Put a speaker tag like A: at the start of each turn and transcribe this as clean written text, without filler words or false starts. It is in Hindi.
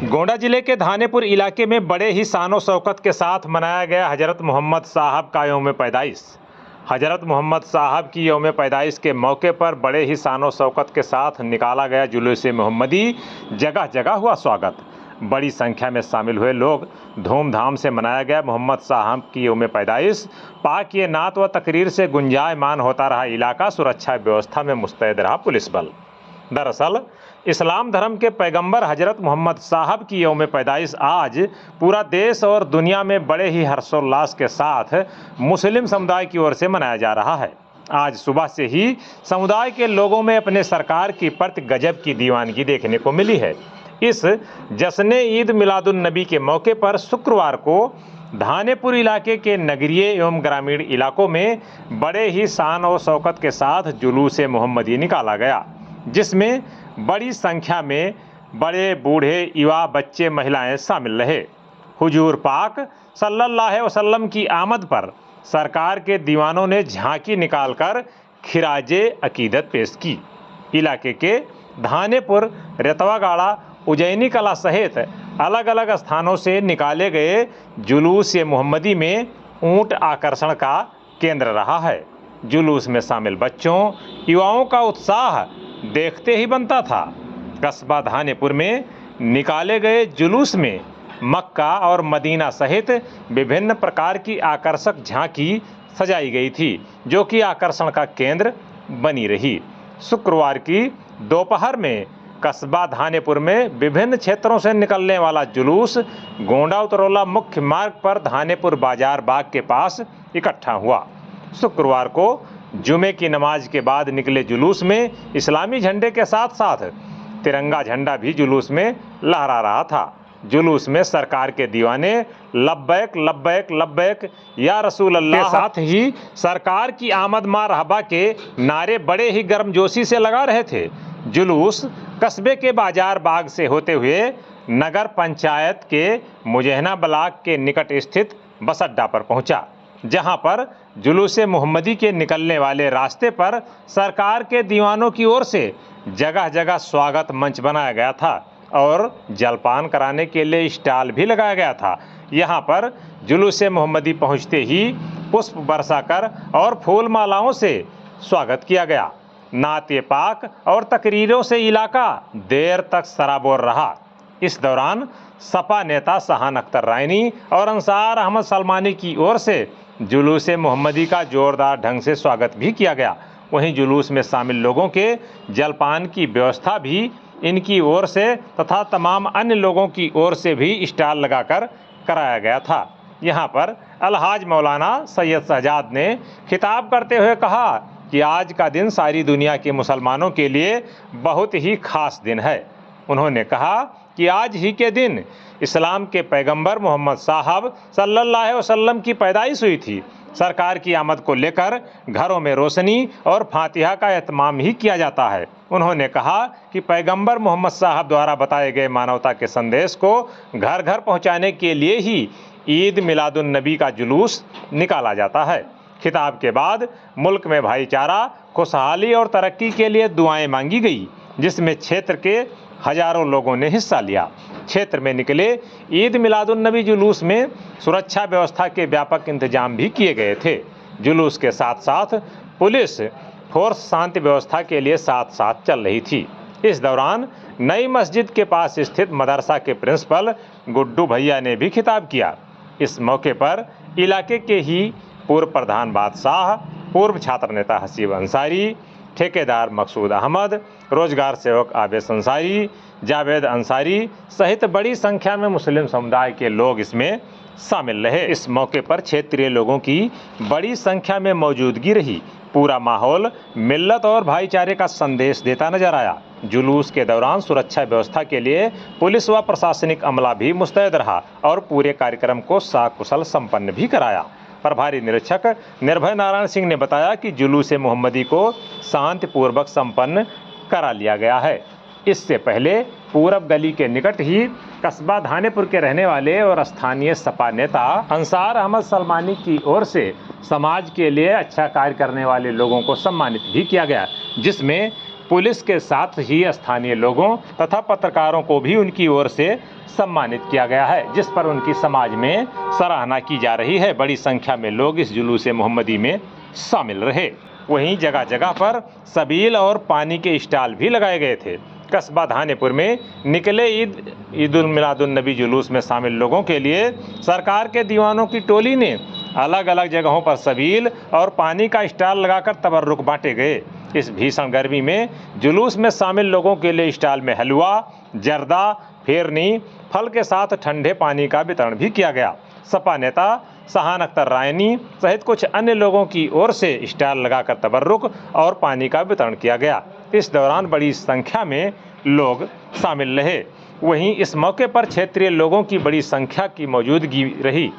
A: गोंडा जिले के धानेपुर इलाके में बड़े ही शानो शौकत के साथ मनाया गया हजरत मोहम्मद साहब का यौम पैदाइश। हजरत मोहम्मद साहब की यौम पैदाइश के मौके पर बड़े ही शानो शौकत के साथ निकाला गया जुलूस मोहम्मदी। जगह जगह हुआ स्वागत। बड़ी संख्या में शामिल हुए लोग धूमधाम से मनाया गया मोहम्मद साहब की यौम पैदाइश। पाक ये नात व तकरीर से गुंजायमान होता रहा इलाका। सुरक्षा व्यवस्था में मुस्तैद रहा पुलिस बल। दरअसल इस्लाम धर्म के पैगंबर हजरत मोहम्मद साहब की यौम पैदाइश आज पूरा देश और दुनिया में बड़े ही हर्षोल्लास के साथ मुस्लिम समुदाय की ओर से मनाया जा रहा है। आज सुबह से ही समुदाय के लोगों में अपने सरकार की प्रति गजब की दीवानगी देखने को मिली है। इस जश्न ईद मिलादुन नबी के मौके पर शुक्रवार को धानेपुर इलाके के नगरीय एवं ग्रामीण इलाकों में बड़े ही शान और शौकत के साथ जुलूस मोहम्मदी निकाला गया, जिसमें बड़ी संख्या में बड़े बूढ़े युवा बच्चे महिलाएं शामिल रहे। हुजूर पाक सल्लल्लाहु अलैहि वसल्लम की आमद पर सरकार के दीवानों ने झांकी निकालकर खिराजे अकीदत पेश की। इलाके के धानेपुर, रेतवागाड़ा, उज्जैनी कला सहित अलग अलग स्थानों से निकाले गए जुलूस मोहम्मदी में ऊंट आकर्षण का केंद्र रहा है। जुलूस में शामिल बच्चों युवाओं का उत्साह देखते ही बनता था। कस्बा धानेपुर में निकाले गए जुलूस में मक्का और मदीना सहित विभिन्न प्रकार की आकर्षक झांकी सजाई गई थी, जो कि आकर्षण का केंद्र बनी रही। शुक्रवार की दोपहर में कस्बा धानेपुर में विभिन्न क्षेत्रों से निकलने वाला जुलूस गोंडा उतरौला मुख्य मार्ग पर धानेपुर बाजार बाग के पास इकट्ठा हुआ। शुक्रवार को जुमे की नमाज के बाद निकले जुलूस में इस्लामी झंडे के साथ साथ तिरंगा झंडा भी जुलूस में लहरा रहा था। जुलूस में सरकार के दीवाने लब्बैक लब्बैक लब्बैक या रसूल अल्लाह के साथ ही सरकार की आमद मरहबा के नारे बड़े ही गर्मजोशी से लगा रहे थे। जुलूस कस्बे के बाजार बाग से होते हुए नगर पंचायत के मुजैना ब्लॉक के निकट स्थित बस अड्डा पर पहुंचा, जहां पर जुलूस मोहम्मदी के निकलने वाले रास्ते पर सरकार के दीवानों की ओर से जगह जगह स्वागत मंच बनाया गया था और जलपान कराने के लिए स्टॉल भी लगाया गया था। यहां पर जुलूस मोहम्मदी पहुंचते ही पुष्प बरसाकर और फूल मालाओं से स्वागत किया गया। नाते पाक और तकरीरों से इलाका देर तक सराबोर रहा। इस दौरान सपा नेता सहान अख्तर रायनी और अंसार अहमद सलमानी की ओर से जुलूस मोहम्मदी का जोरदार ढंग से स्वागत भी किया गया। वहीं जुलूस में शामिल लोगों के जलपान की व्यवस्था भी इनकी ओर से तथा तमाम अन्य लोगों की ओर से भी स्टॉल लगाकर कराया गया था। यहां पर अलहाज मौलाना सैयद शहजाद ने खिताब करते हुए कहा कि आज का दिन सारी दुनिया के मुसलमानों के लिए बहुत ही खास दिन है। उन्होंने कहा कि आज ही के दिन इस्लाम के पैगंबर मोहम्मद साहब सल्लल्लाहु अलैहि वसल्लम की पैदाइश हुई थी। सरकार की आमद को लेकर घरों में रोशनी और फातिहा का एहतमाम ही किया जाता है। उन्होंने कहा कि पैगंबर मोहम्मद साहब द्वारा बताए गए मानवता के संदेश को घर घर पहुंचाने के लिए ही ईद मिलादुन नबी का जुलूस निकाला जाता है। खिताब के बाद मुल्क में भाईचारा, खुशहाली और तरक्की के लिए दुआएं मांगी गई, जिसमें क्षेत्र के हजारों लोगों ने हिस्सा लिया। क्षेत्र में निकले ईद मिलादुन नबी जुलूस में सुरक्षा व्यवस्था के व्यापक इंतजाम भी किए गए थे। जुलूस के साथ साथ पुलिस फोर्स शांति व्यवस्था के लिए साथ साथ चल रही थी। इस दौरान नई मस्जिद के पास स्थित मदरसा के प्रिंसिपल गुड्डू भैया ने भी खिताब किया। इस मौके पर इलाके के ही पूर्व प्रधान बादशाह, पूर्व छात्र नेता हसीब अंसारी, ठेकेदार मकसूद अहमद, रोजगार सेवक आवेश अंसारी, जावेद अंसारी सहित बड़ी संख्या में मुस्लिम समुदाय के लोग इसमें शामिल रहे। इस मौके पर क्षेत्रीय लोगों की बड़ी संख्या में मौजूदगी रही। पूरा माहौल मिल्लत और भाईचारे का संदेश देता नजर आया। जुलूस के दौरान सुरक्षा व्यवस्था के लिए पुलिस व प्रशासनिक अमला भी मुस्तैद रहा और पूरे कार्यक्रम को साकुशल संपन्न भी कराया। प्रभारी निरीक्षक निर्भय नारायण सिंह ने बताया कि जुलूस मोहम्मदी को शांतिपूर्वक संपन्न करा लिया गया है। इससे पहले पूरब गली के निकट ही कस्बा धानेपुर के रहने वाले और स्थानीय सपा नेता अंसार अहमद सलमानी की ओर से समाज के लिए अच्छा कार्य करने वाले लोगों को सम्मानित भी किया गया, जिसमें पुलिस के साथ ही स्थानीय लोगों तथा पत्रकारों को भी उनकी ओर से सम्मानित किया गया है, जिस पर उनकी समाज में सराहना की जा रही है। बड़ी संख्या में लोग इस जुलूस मोहम्मदी में शामिल रहे। वहीं जगह जगह पर सबील और पानी के स्टॉल भी लगाए गए थे। कस्बा धानेपुर में निकले ईद उल मिलादुन नबी जुलूस में शामिल लोगों के लिए सरकार के दीवानों की टोली ने अलग अलग जगहों पर सबील और पानी का स्टॉल लगाकर तबर्रुक बांटे गए। इस भीषण गर्मी में जुलूस में शामिल लोगों के लिए स्टॉल में हलवा, जर्दा, फेरनी, फल के साथ ठंडे पानी का वितरण भी किया गया। सपा नेता सहान अख्तर रायनी सहित कुछ अन्य लोगों की ओर से स्टॉल लगाकर तबर्रुक और पानी का वितरण किया गया। इस दौरान बड़ी संख्या में लोग शामिल रहे। वहीं इस मौके पर क्षेत्रीय लोगों की बड़ी संख्या की मौजूदगी रही।